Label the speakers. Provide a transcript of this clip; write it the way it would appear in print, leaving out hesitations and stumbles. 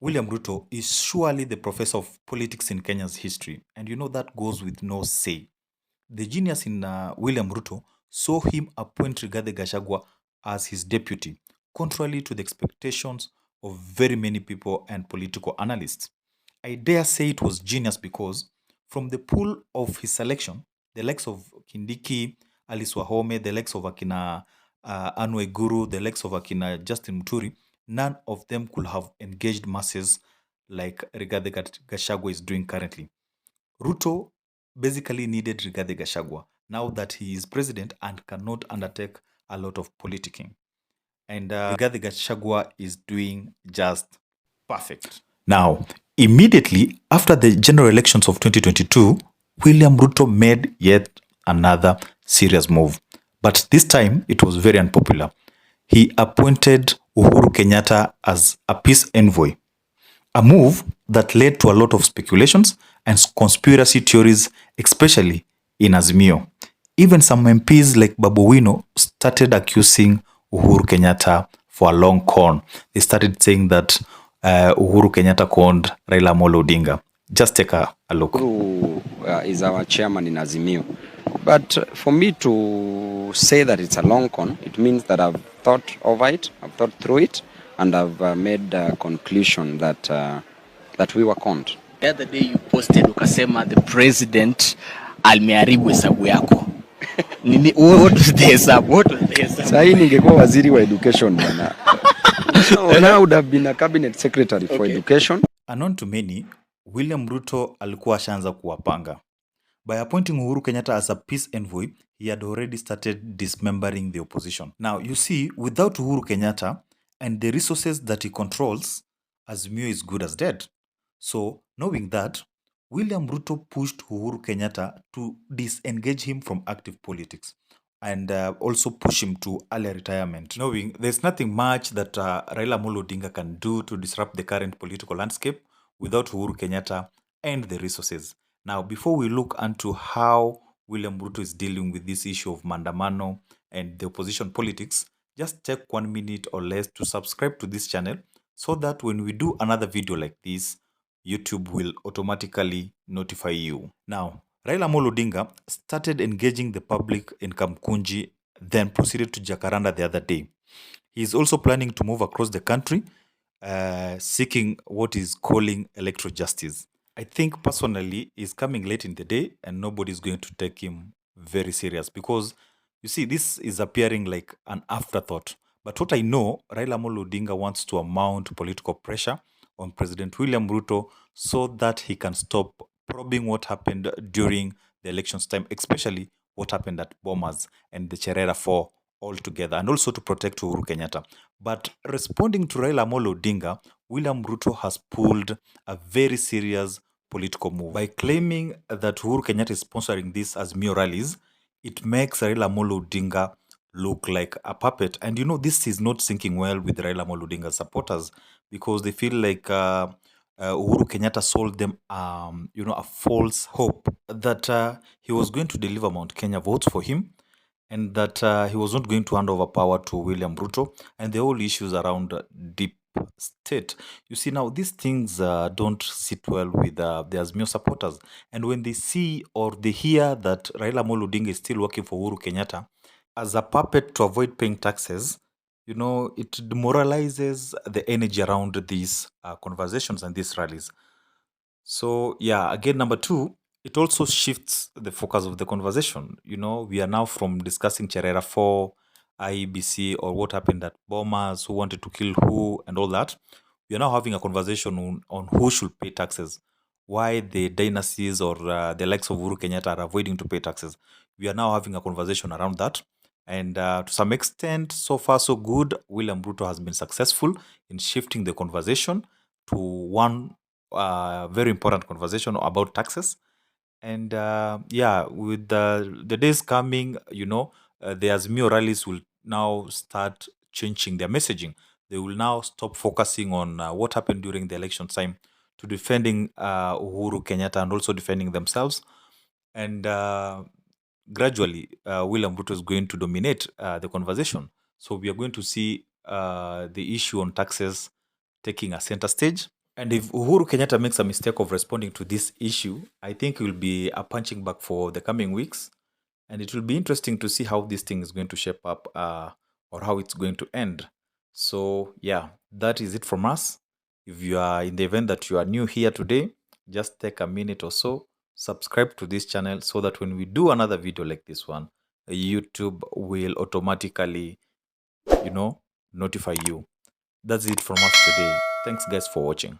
Speaker 1: William Ruto is surely the professor of politics in Kenya's history, and you know that goes with no say. The genius in William Ruto saw him appoint Rigathi Gachagua as his deputy, contrary to the expectations of very many people and political analysts. I dare say it was genius because from the pool of his selection, the likes of Kindiki, Alice Wahome, the likes of Akina Anwe Guru, the likes of Akina Justin Muturi, none of them could have engaged masses like Rigathi Gachagua is doing currently. Ruto basically needed Rigathi Gachagua now that he is president and cannot undertake a lot of politicking. And Rigathi Gachagua is doing just perfect. Now, immediately after the general elections of 2022, William Ruto made yet another serious move. But this time, it was very unpopular. He appointed Uhuru Kenyatta as a peace envoy, a move that led to a lot of speculations and conspiracy theories, especially in Azimio. Even some MPs like Babu Wino started accusing Uhuru Kenyatta for a long con. They started saying that Uhuru Kenyatta conned Raila Amolo Odinga. Just take a look.
Speaker 2: Uhuru is our chairman in Azimio. But for me to say that it's a long con, it means that I've thought over it, I've thought through it, and I've made a conclusion that we were conned.
Speaker 3: The other day you posted ukasema the president almeharibu hesabu yako. What was the hesabu? What was the hesabu?
Speaker 2: Sasa ningekuwa waziri wa education bwana. So now I would have been a cabinet secretary for education.
Speaker 1: Unknown to many, William Ruto alikuwa ashaanza kuwapanga. By appointing Uhuru Kenyatta as a peace envoy, he had already started dismembering the opposition. Now, you see, without Uhuru Kenyatta and the resources that he controls, Azimio is good as dead. So, knowing that, William Ruto pushed Uhuru Kenyatta to disengage him from active politics and also push him to early retirement, knowing there's nothing much that Raila Amolo Odinga can do to disrupt the current political landscape without Uhuru Kenyatta and the resources. Now, before we look into how William Ruto is dealing with this issue of Mandamano and the opposition politics, just take 1 minute or less to subscribe to this channel so that when we do another video like this, YouTube will automatically notify you. Now, Raila Amolo Odinga started engaging the public in Kamkunji, then proceeded to Jacaranda the other day. He is also planning to move across the country, seeking what he's calling electoral justice. I think personally he's coming late in the day and nobody's going to take him very serious because you see, this is appearing like an afterthought. But what I know, Raila Amolo Odinga wants to amount political pressure on President William Ruto so that he can stop probing what happened during the elections time, especially what happened at Bomas and the Cherera 4 altogether, and also to protect Uhuru Kenyatta. But responding to Raila Amolo Odinga, William Ruto has pulled a very serious political move. By claiming that Uhuru Kenyatta is sponsoring this as mere rallies, it makes Raila Amolo Odinga look like a puppet. And you know, this is not sinking well with Raila Amolo Odinga's supporters because they feel like Uhuru Kenyatta sold them, a false hope that he was going to deliver Mount Kenya votes for him and that he was not going to hand over power to William Ruto and the whole issues around deep state. You see, now these things don't sit well with the Azimio supporters. And when they see or they hear that Raila Amolo Odinga is still working for Uhuru Kenyatta as a puppet to avoid paying taxes, you know, it demoralizes the energy around these conversations and these rallies. So, yeah, again, number two, it also shifts the focus of the conversation. You know, we are now from discussing Cherera 4, IEBC, or what happened at Bombers, who wanted to kill who, and all that. We are now having a conversation on who should pay taxes, why the dynasties or the likes of Uhuru Kenyatta are avoiding to pay taxes. We are now having a conversation around that. And to some extent, so far so good, William Ruto has been successful in shifting the conversation to one very important conversation about taxes. And with the days coming, the Azimio rallies will now start changing their messaging. They will now stop focusing on what happened during the election time to defending Uhuru Kenyatta and also defending themselves. And gradually, William Ruto is going to dominate the conversation. So we are going to see the issue on taxes taking a center stage. And if Uhuru Kenyatta makes a mistake of responding to this issue, I think it will be a punching bag for the coming weeks. And it will be interesting to see how this thing is going to shape up or how it's going to end. So, yeah, that is it from us. If you are in the event that you are new here today, just take a minute or so, subscribe to this channel so that when we do another video like this one, YouTube will automatically, notify you. That's it from us today. Thanks, guys, for watching.